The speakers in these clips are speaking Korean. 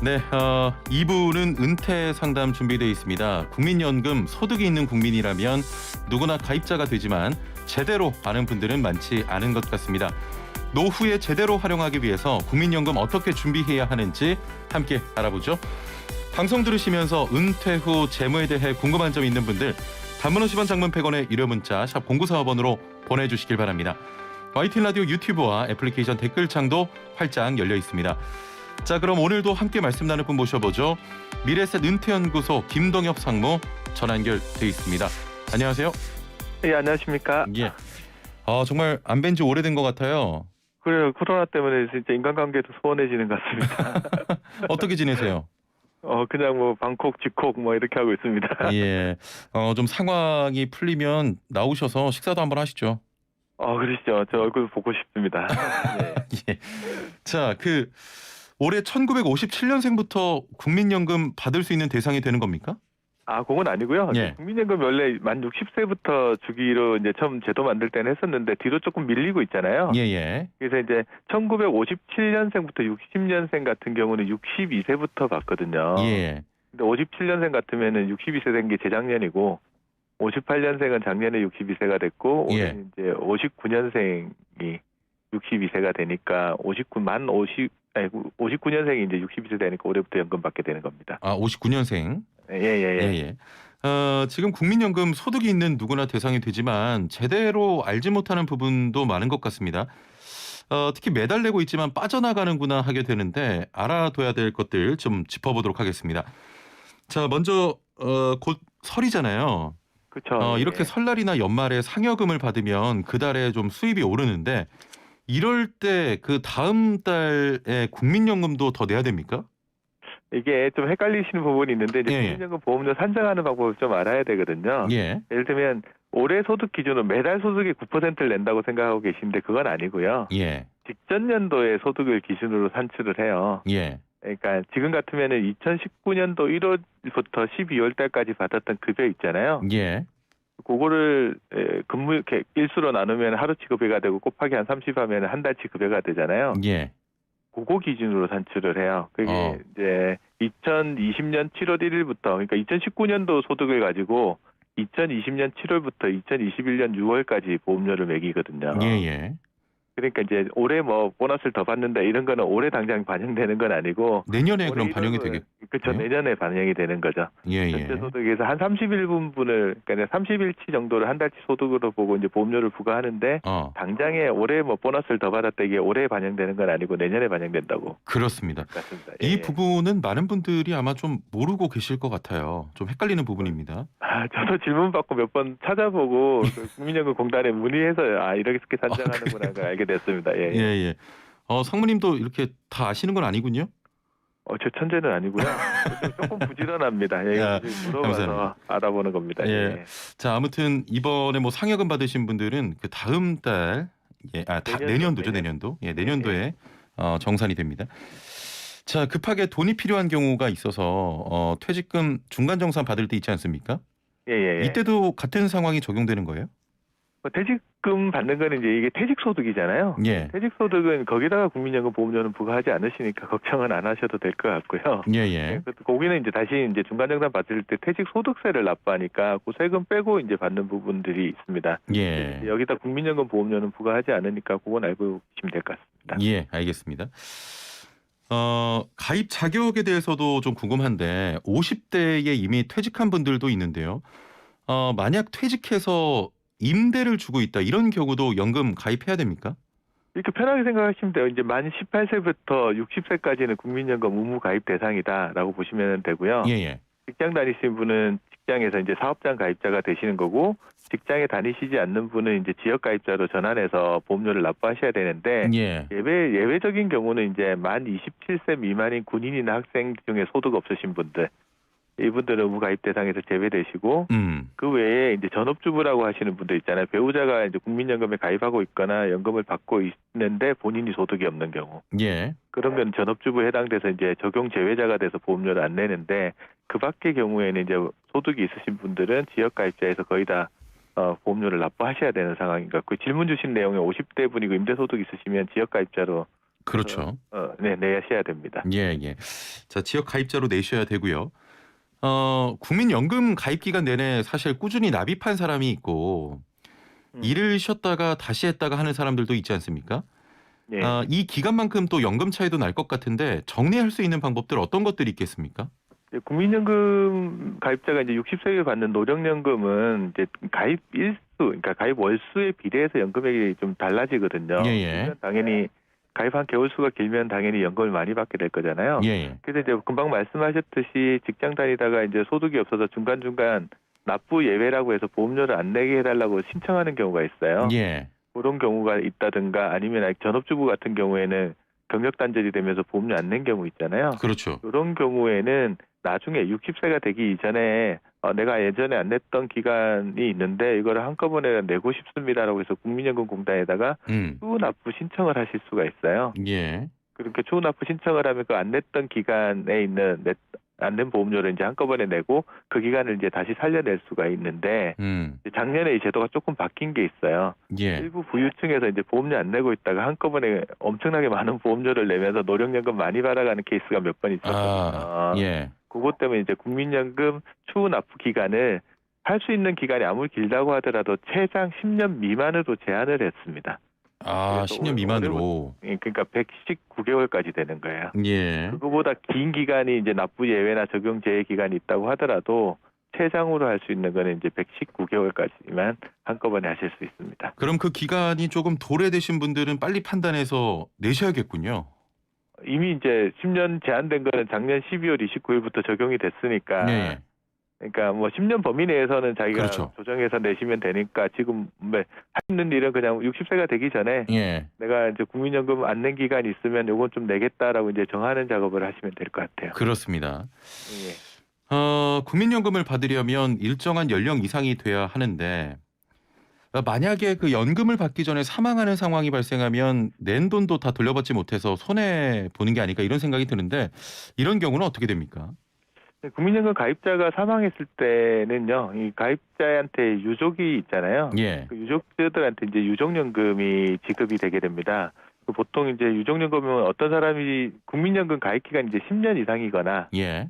네, 2부는 은퇴 상담 준비되어 있습니다. 국민연금 소득이 있는 국민이라면 누구나 가입자가 되지만 제대로 아는 분들은 많지 않은 것 같습니다. 노후에 제대로 활용하기 위해서 국민연금 어떻게 준비해야 하는지 함께 알아보죠. 방송 들으시면서 은퇴 후 재무에 대해 궁금한 점 있는 분들 단문 50원 장문 100원의 유료 문자 샵 0945번으로 보내주시길 바랍니다. YTN 라디오 유튜브와 애플리케이션 댓글창도 활짝 열려 있습니다. 자, 그럼 오늘도 함께 말씀 나눌 분 모셔보죠. 미래셋 은퇴연구소 김동엽 상무 전화 연결돼 있습니다. 안녕하세요. 예, 안녕하십니까. 예. 정말 안 뵌 지 오래된 것 같아요. 그래요. 코로나 때문에 진짜 인간관계도 소원해지는 것 같습니다. 어떻게 지내세요? 그냥 뭐 방콕, 집콕 뭐 이렇게 하고 있습니다. 예. 좀 상황이 풀리면 나오셔서 식사도 한번 하시죠. 그러시죠. 저 얼굴 보고 싶습니다. 네. 예. 자, 올해 1957년생부터 국민연금 받을 수 있는 대상이 되는 겁니까? 그건 아니고요. 예. 국민연금 원래 만 60세부터 주기로 이제 처음 제도 만들 때는 했었는데 뒤로 조금 밀리고 있잖아요. 예. 그래서 이제 1957년생부터 60년생 같은 경우는 62세부터 받거든요. 예. 근데 57년생 같으면은 62세 된 게 재작년이고 58년생은 작년에 62세가 됐고 예. 올해 이제 59년생이 62세가 되니까 59년생이 이제 62세 되니까 올해부터 연금 받게 되는 겁니다. 59년생. 예. 지금 국민연금 소득이 있는 누구나 대상이 되지만 제대로 알지 못하는 부분도 많은 것 같습니다. 특히 매달 내고 있지만 빠져나가는구나 하게 되는데 알아둬야 될 것들 좀 짚어보도록 하겠습니다. 자, 먼저 곧 설이잖아요. 그렇죠. 이렇게 설날이나 연말에 상여금을 받으면 그 달에 좀 수입이 오르는데 이럴 때 그 다음 달에 국민연금도 더 내야 됩니까? 이게 좀 헷갈리시는 부분이 있는데 이제 예. 국민연금 보험료 산정하는 방법을 좀 알아야 되거든요. 예. 예를 들면 올해 소득 기준으로 매달 소득의 9%를 낸다고 생각하고 계신데 그건 아니고요. 예. 직전 연도의 소득을 기준으로 산출을 해요. 예. 그러니까 지금 같으면은 2019년도 1월부터 12월 달까지 받았던 급여 있잖아요. 예. 그거를 근무 일수로 나누면 하루치 급여가 되고 곱하기 한 30 하면 한 달치 급여가 되잖아요. 예. 그거 기준으로 산출을 해요. 그게 이제 2020년 7월 1일부터 그러니까 2019년도 소득을 가지고 2020년 7월부터 2021년 6월까지 보험료를 매기거든요. 예. 그러니까 이제 올해 뭐 보너스를 더 받는다 이런 거는 올해 당장 반영되는 건 아니고 내년에 그럼 반영이 되겠. 그렇죠. 내년에 반영이 되는 거죠. 예. 전체 소득에서 한 30일분을 그러니까 30일치 정도를 한 달치 소득으로 보고 이제 보험료를 부과하는데 당장에 올해 뭐 보너스를 더 받았다 이게 올해 반영되는 건 아니고 내년에 반영된다고. 그렇습니다. 같습니다. 이 부분은 많은 분들이 아마 좀 모르고 계실 것 같아요. 좀 헷갈리는 부분입니다. 저도 질문 받고 몇 번 찾아보고 그 국민연금 공단에 문의해서 이렇게 산정하는구나 알게 됐습니다. 예. 상무님도 이렇게 다 아시는 건 아니군요. 저 천재는 아니고요. 조금 부지런합니다. 물어봐서 감사합니다. 알아보는 겁니다. 예. 자, 아무튼 이번에 뭐 상여금 받으신 분들은 그 다음 달 내년도죠, 내년도. 예, 내년도에 정산이 됩니다. 자, 급하게 돈이 필요한 경우가 있어서 퇴직금 중간 정산 받을 때 있지 않습니까? 예. 이때도 같은 상황이 적용되는 거예요? 퇴직금 받는 거는 이제 이게 퇴직소득이잖아요. 예. 퇴직소득은 거기다가 국민연금 보험료는 부과하지 않으시니까 걱정은 안 하셔도 될 것 같고요. 예. 거기는 이제 다시 이제 중간정산 받을 때 퇴직소득세를 납부하니까 그 세금 빼고 이제 받는 부분들이 있습니다. 예. 여기다 국민연금 보험료는 부과하지 않으니까 그건 알고 계시면 될 것 같습니다. 예, 알겠습니다. 가입 자격에 대해서도 좀 궁금한데 50대에 이미 퇴직한 분들도 있는데요. 만약 퇴직해서 임대를 주고 있다 이런 경우도 연금 가입해야 됩니까? 이렇게 편하게 생각하시면 돼요. 이제 만 18세부터 60세까지는 국민연금 의무 가입 대상이다라고 보시면 되고요. 예. 직장 다니시는 분은 직장에서 이제 사업장 가입자가 되시는 거고 직장에 다니시지 않는 분은 이제 지역 가입자로 전환해서 보험료를 납부하셔야 되는데 예외적인 경우는 이제 만 27세 미만인 군인이나 학생 중에 소득 없으신 분들 이분들은 의무 가입 대상에서 제외되시고 그 외에 이제 전업주부라고 하시는 분들 있잖아요. 배우자가 이제 국민연금에 가입하고 있거나 연금을 받고 있는데 본인이 소득이 없는 경우. 그런 건 전업주부에 해당돼서 이제 적용 제외자가 돼서 보험료를 안 내는데 그 밖의 경우에는 이제 소득이 있으신 분들은 지역 가입자에서 거의 다 보험료를 납부하셔야 되는 상황인 것 같고 질문 주신 내용에 50대 분이고 임대소득 있으시면 지역 가입자로 그렇죠. 네, 내셔야 됩니다. 예, 예. 자, 지역 가입자로 내셔야 되고요. 국민연금 가입 기간 내내 사실 꾸준히 납입한 사람이 있고 음, 일을 쉬었다가 다시 했다가 하는 사람들도 있지 않습니까? 예. 이 기간만큼 또 연금 차이도 날 것 같은데 정리할 수 있는 방법들 어떤 것들이 있겠습니까? 이제 국민연금 가입자가 이제 60세에 받는 노령연금은 이제 가입 일수, 그러니까 가입 월수에 비례해서 연금액이 좀 달라지거든요. 예, 예. 그러면 당연히 가입한 개월 수가 길면 당연히 연금을 많이 받게 될 거잖아요. 예, 예. 그래서 이제 금방 말씀하셨듯이 직장 다니다가 이제 소득이 없어서 중간중간 납부 예외라고 해서 보험료를 안 내게 해달라고 신청하는 경우가 있어요. 예. 그런 경우가 있다든가 아니면 전업주부 같은 경우에는 경력 단절이 되면서 보험료 안 낸 경우 있잖아요. 그렇죠. 그런 경우에는 나중에 60세가 되기 이전에 내가 예전에 안 냈던 기간이 있는데 이거를 한꺼번에 내고 싶습니다라고 해서 국민연금공단에다가 추후 납부 신청을 하실 수가 있어요. 예. 그렇게 추후 납부 신청을 하면 그 안 냈던 기간에 있는 안 낸 보험료를 이제 한꺼번에 내고 그 기간을 이제 다시 살려낼 수가 있는데 작년에 이 제도가 조금 바뀐 게 있어요. 예. 일부 부유층에서 이제 보험료 안 내고 있다가 한꺼번에 엄청나게 많은 보험료를 내면서 노령연금 많이 받아가는 케이스가 몇 번 있었거든요. 예. 그것 때문에 이제 국민연금 추후 납부 기간을 할 수 있는 기간이 아무리 길다고 하더라도 최장 10년 미만으로 제한을 했습니다. 10년 미만으로. 그러니까 119개월까지 되는 거예요. 예. 그거보다 긴 기간이 이제 납부 예외나 적용 제외 기간이 있다고 하더라도 최장으로 할 수 있는 거는 이제 119개월까지만 한꺼번에 하실 수 있습니다. 그럼 그 기간이 조금 도래되신 분들은 빨리 판단해서 내셔야겠군요. 이미 이제 10년 제한된 거는 작년 12월 29일부터 적용이 됐으니까. 네. 그러니까 뭐 10년 범위 내에서는 자기가 그렇죠. 조정해서 내시면 되니까 지금 할 있는 일은 그냥 60세가 되기 전에 예. 내가 이제 국민연금 안 낸 기간이 있으면 요건 좀 내겠다라고 이제 정하는 작업을 하시면 될 것 같아요. 그렇습니다. 예. 국민연금을 받으려면 일정한 연령 이상이 돼야 하는데 만약에 그 연금을 받기 전에 사망하는 상황이 발생하면 낸 돈도 다 돌려받지 못해서 손해 보는 게 아닐까 이런 생각이 드는데 이런 경우는 어떻게 됩니까? 국민연금 가입자가 사망했을 때는요, 이 가입자한테 유족이 있잖아요. 예. 그 유족들한테 이제 유족연금이 지급이 되게 됩니다. 보통 이제 유족연금은 어떤 사람이 국민연금 가입 기간이 이제 10년 이상이거나 예.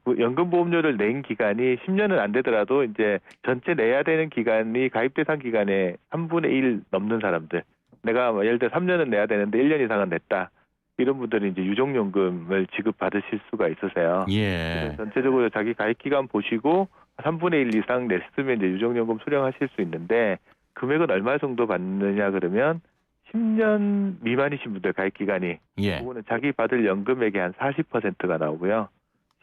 연금보험료를 낸 기간이 10년은 안 되더라도 이제 전체 내야 되는 기간이 가입 대상 기간의 3분의 1 넘는 사람들. 내가 뭐 예를 들어 3년은 내야 되는데 1년 이상은 냈다. 이런 분들은 이제 유족연금을 지급받으실 수가 있으세요. 예. 전체적으로 자기 가입 기간 보시고 3분의 1 이상 냈으면 이제 유족연금 수령하실 수 있는데 금액은 얼마 정도 받느냐 그러면 10년 미만이신 분들 가입 기간이 예. 그거는 자기 받을 연금액의 한 40%가 나오고요.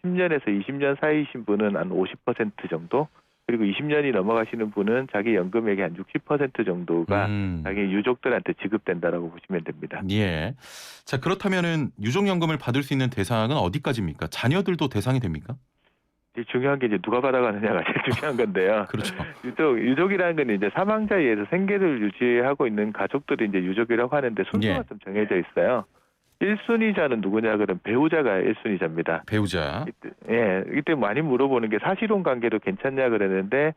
10년에서 20년 사이이신 분은 한 50% 정도, 그리고 20년이 넘어가시는 분은 자기 연금액의 한 60% 정도가 자기 유족들한테 지급된다라고 보시면 됩니다. 예. 자, 그렇다면은 유족연금을 받을 수 있는 대상은 어디까지입니까? 자녀들도 대상이 됩니까? 중요한 게 이제 누가 받아가느냐가 제일 중요한 건데요. 그렇죠. 유족이라는 건 이제 사망자에 의해서 생계를 유지하고 있는 가족들이 이제 유족이라고 하는데 순서가 좀 정해져 있어요. 1순위자는 누구냐 그러면 배우자가 1순위자입니다. 배우자. 이때 많이 물어보는 게 사실혼 관계도 괜찮냐 그랬는데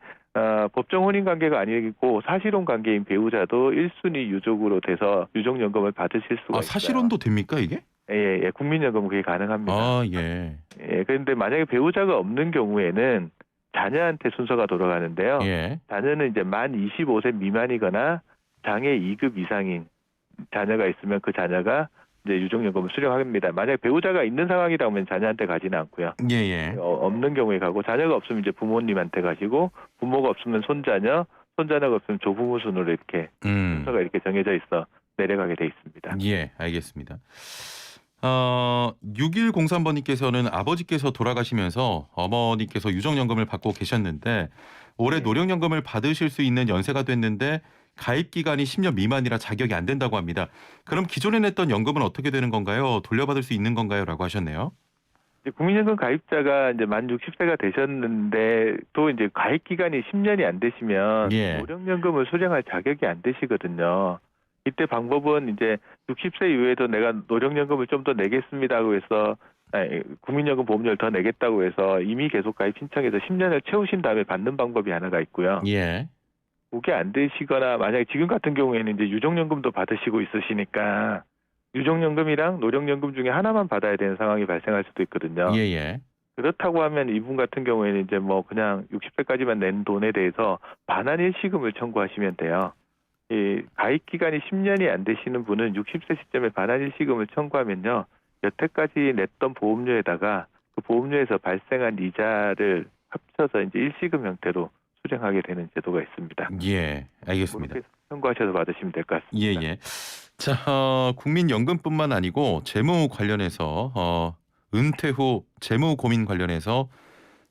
법정 혼인 관계가 아니고 사실혼 관계인 배우자도 1순위 유족으로 돼서 유족연금을 받으실 수가 있어요. 사실혼도 됩니까 이게? 예, 국민연금은 그게 가능합니다. 예. 그런데 만약에 배우자가 없는 경우에는 자녀한테 순서가 돌아가는데요. 예. 자녀는 이제 만 25세 미만이거나 장애 2급 이상인 자녀가 있으면 그 자녀가 이제 유족연금을 수령합니다. 만약 배우자가 있는 상황이라면 자녀한테 가지는 않고요. 예. 없는 경우에 가고 자녀가 없으면 이제 부모님한테 가시고 부모가 없으면 손자녀, 손자녀가 없으면 조부모 순으로 이렇게 순서가 이렇게 정해져 있어 내려가게 돼 있습니다. 예, 알겠습니다. 6103번님께서는 아버지께서 돌아가시면서 어머니께서 유족연금을 받고 계셨는데 올해 노령연금을 받으실 수 있는 연세가 됐는데 가입 기간이 10년 미만이라 자격이 안 된다고 합니다. 그럼 기존에 냈던 연금은 어떻게 되는 건가요? 돌려받을 수 있는 건가요? 라고 하셨네요. 국민연금 가입자가 이제 만 60세가 되셨는데 또 이제 가입 기간이 10년이 안 되시면 노령연금을 수령할 자격이 안 되시거든요. 이때 방법은 이제 60세 이후에도 내가 노령연금을 좀 더 내겠습니다고 해서 국민연금 보험료를 더 내겠다고 해서 이미 계속 가입 신청해서 10년을 채우신 다음에 받는 방법이 하나가 있고요. 예. 그게 안 되시거나 만약에 지금 같은 경우에는 이제 유족연금도 받으시고 있으시니까 유족연금이랑 노령연금 중에 하나만 받아야 되는 상황이 발생할 수도 있거든요. 예예. 그렇다고 하면 이분 같은 경우에는 이제 뭐 그냥 60세까지만 낸 돈에 대해서 반환 일시금을 청구하시면 돼요. 이 가입 기간이 10년이 안 되시는 분은 60세 시점에 반환 일시금을 청구하면요. 여태까지 냈던 보험료에다가 그 보험료에서 발생한 이자를 합쳐서 이제 일시금 형태로 수령하게 되는 제도가 있습니다. 예, 알겠습니다. 그렇게 청구하셔서 받으시면 될 것 같습니다. 예예. 자, 국민연금뿐만 아니고 재무 관련해서 은퇴 후 재무 고민 관련해서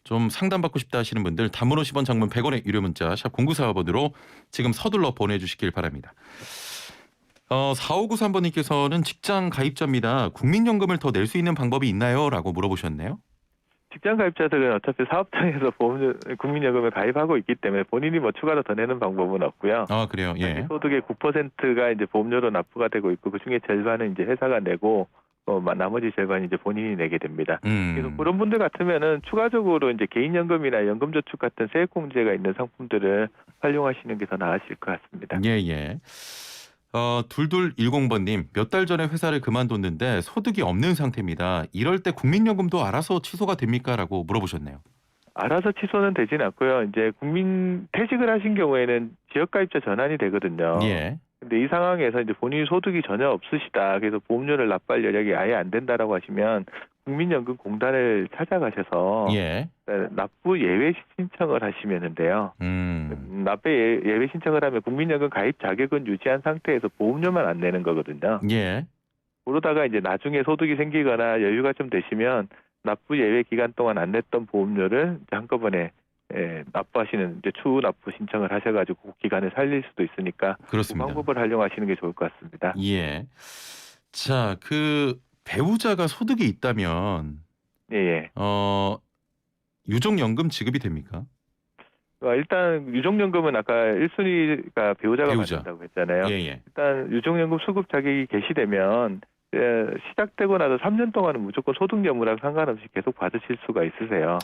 좀 상담받고 싶다 하시는 분들 단문 50원 장문 100원의 유료 문자 샵 0945번으로 지금 서둘러 보내주시길 바랍니다. 4593번님께서는 직장 가입자입니다. 국민연금을 더 낼 수 있는 방법이 있나요? 라고 물어보셨네요. 직장 가입자들은 어차피 사업장에서 국민연금에 가입하고 있기 때문에 본인이 뭐 추가로 더 내는 방법은 없고요. 아, 그래요? 예. 소득의 9%가 이제 보험료로 납부가 되고 있고 그 중에 절반은 이제 회사가 내고 나머지 절반이 이제 본인이 내게 됩니다. 그래서 그런 분들 같으면은 추가적으로 이제 개인연금이나 연금저축 같은 세액공제가 있는 상품들을 활용하시는 게 더 나으실 것 같습니다. 예예. 2210번님 몇 달 전에 회사를 그만뒀는데 소득이 없는 상태입니다. 이럴 때 국민연금도 알아서 취소가 됩니까? 라고 물어보셨네요. 알아서 취소는 되진 않고요. 이제 퇴직을 하신 경우에는 지역가입자 전환이 되거든요. 예. 근데 이 상황에서 이제 본인 소득이 전혀 없으시다. 그래서 보험료를 납부할 여력이 아예 안 된다라고 하시면 국민연금공단을 찾아가셔서 예. 납부 예외 신청을 하시면은데요. 납부 예외 신청을 하면 국민연금 가입 자격은 유지한 상태에서 보험료만 안 내는 거거든요. 예. 그러다가 이제 나중에 소득이 생기거나 여유가 좀 되시면 납부 예외 기간 동안 안 냈던 보험료를 이제 한꺼번에 납부하시는 이제 추후 납부 신청을 하셔가지고 그 기간을 살릴 수도 있으니까 그렇습니다. 그 방법을 활용하시는 게 좋을 것 같습니다. 예. 자, 그 배우자가 소득이 있다면 예. 유족연금 지급이 됩니까? 일단 유족연금은 아까 1순위가 배우자가 받는다고 했잖아요. 예예. 일단 유족연금 수급 자격이 개시되면 시작되고 나서 3년 동안은 무조건 소득 여부랑 상관없이 계속 받으실 수가 있으세요.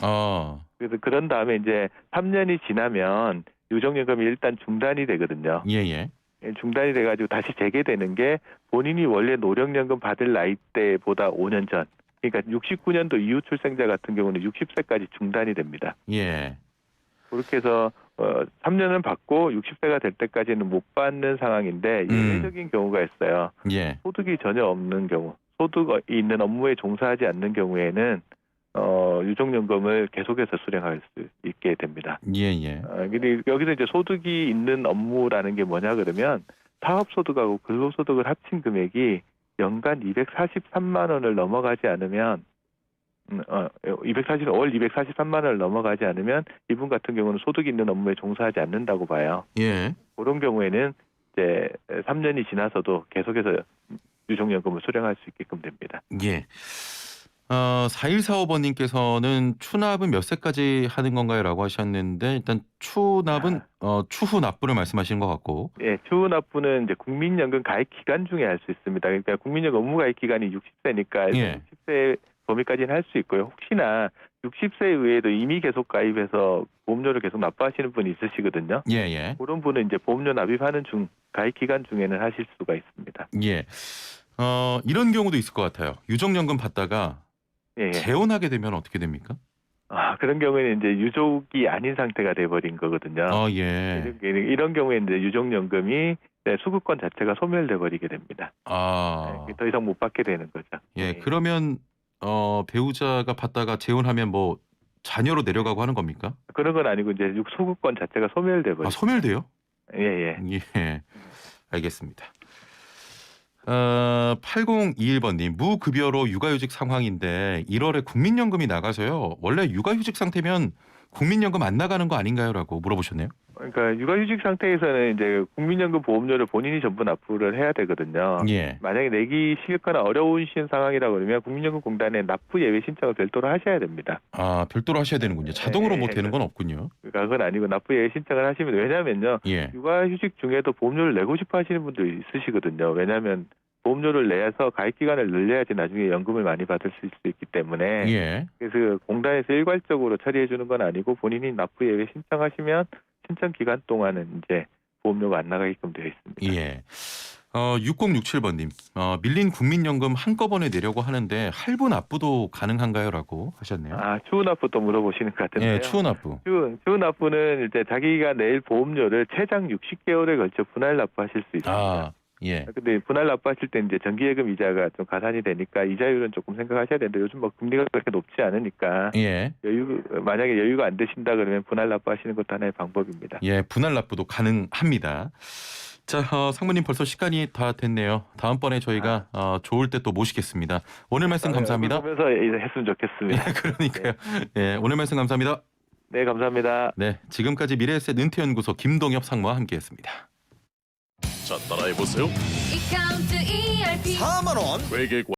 그래서 그런 다음에 이제 3년이 지나면 유족연금이 일단 중단이 되거든요. 예예. 중단이 돼가지고 다시 재개되는 게 본인이 원래 노령연금 받을 나이대보다 5년 전. 그러니까 69년도 이후 출생자 같은 경우는 60세까지 중단이 됩니다. 예. 그렇게 해서 3년은 받고 60세가 될 때까지는 못 받는 상황인데 예외적인 경우가 있어요. 예. 소득이 전혀 없는 경우, 소득이 있는 업무에 종사하지 않는 경우에는 유족연금을 계속해서 수령할 수 있게 됩니다. 예예. 근데 여기서 이제 소득이 있는 업무라는 게 뭐냐 그러면 사업소득하고 근로소득을 합친 금액이 연간 243만 원을 넘어가지 않으면 월 243만 원을 넘어가지 않으면 이분 같은 경우는 소득이 있는 업무에 종사하지 않는다고 봐요. 예. 그런 경우에는 이제 3년이 지나서도 계속해서 유족연금을 수령할 수 있게끔 됩니다. 예. 4145번님께서는 추납은 몇 세까지 하는 건가요? 라고 하셨는데 일단 추납은 추후 납부를 말씀하시는 것 같고. 예, 추후 납부는 이제 국민연금 가입 기간 중에 할 수 있습니다. 그러니까 국민연금 업무 가입 기간이 60세니까 예. 60세 범위까지는 할 수 있고요. 혹시나 60세 이후에도 이미 계속 가입해서 보험료를 계속 납부하시는 분이 있으시거든요. 예예. 그런 분은 이제 보험료 납입하는 가입 기간 중에는 하실 수가 있습니다. 예. 이런 경우도 있을 것 같아요. 유족연금 받다가 재혼하게 되면 어떻게 됩니까? 그런 경우에는 이제 유족이 아닌 상태가 돼버린 거거든요. 예. 이런 경우에 이제 유족연금이 수급권 자체가 소멸돼 버리게 됩니다. 더 이상 못 받게 되는 거죠. 예. 그러면 배우자가 받다가 재혼하면 뭐 자녀로 내려가고 하는 겁니까? 그런 건 아니고 이제 소급권 자체가 소멸돼 버리죠. 소멸돼요? 예. 알겠습니다. 8021번님 무급여로 육아휴직 상황인데 1월에 국민연금이 나가서요. 원래 육아휴직 상태면 국민연금 안 나가는 거 아닌가요? 라고 물어보셨네요. 그러니까 육아휴직 상태에서는 이제 국민연금 보험료를 본인이 전부 납부를 해야 되거든요. 예. 만약에 내기 싫거나 어려우신 상황이라고 그러면 국민연금공단에 납부 예외 신청을 별도로 하셔야 됩니다. 별도로 하셔야 되는군요. 자동으로 뭐 되는 건 없군요. 그러니까 그건 아니고 납부 예외 신청을 하시면 왜냐면요. 육아휴직 중에도 보험료를 내고 싶어 하시는 분들이 있으시거든요. 왜냐하면 보험료를 내서 가입 기간을 늘려야지 나중에 연금을 많이 받을 수 있기 때문에 그래서 공단에서 일괄적으로 처리해 주는 건 아니고 본인이 납부 예외 신청하시면 신청 기간 동안은 이제 보험료가 안 나가게끔 되어 있습니다. 예. 6067번님, 밀린 국민연금 한꺼번에 내려고 하는데 할부 납부도 가능한가요?라고 하셨네요. 추후 납부도 물어보시는 것 같은데요. 예, 추후 납부. 추후 납부는 이제 자기가 낼 보험료를 최장 60개월에 걸쳐 분할 납부하실 수 있습니다. 예. 근데 분할 납부하실 때 이제 정기예금 이자가 좀 가산이 되니까 이자율은 조금 생각하셔야 되는데 요즘 뭐 금리가 그렇게 높지 않으니까 예. 만약에 여유가 안 되신다 그러면 분할 납부하시는 것도 하나의 방법입니다. 예, 분할 납부도 가능합니다. 자, 상무님 벌써 시간이 다 됐네요. 다음번에 저희가 좋을 때 또 모시겠습니다. 오늘 말씀 감사합니다. 보면서 했으면 좋겠습니다. 예, 그러니까요. 예, 오늘 말씀 감사합니다. 네, 감사합니다. 네, 지금까지 미래에셋 은퇴연구소 김동엽 상무와 함께했습니다. 자, 따라해보세요. 4만 원. 회계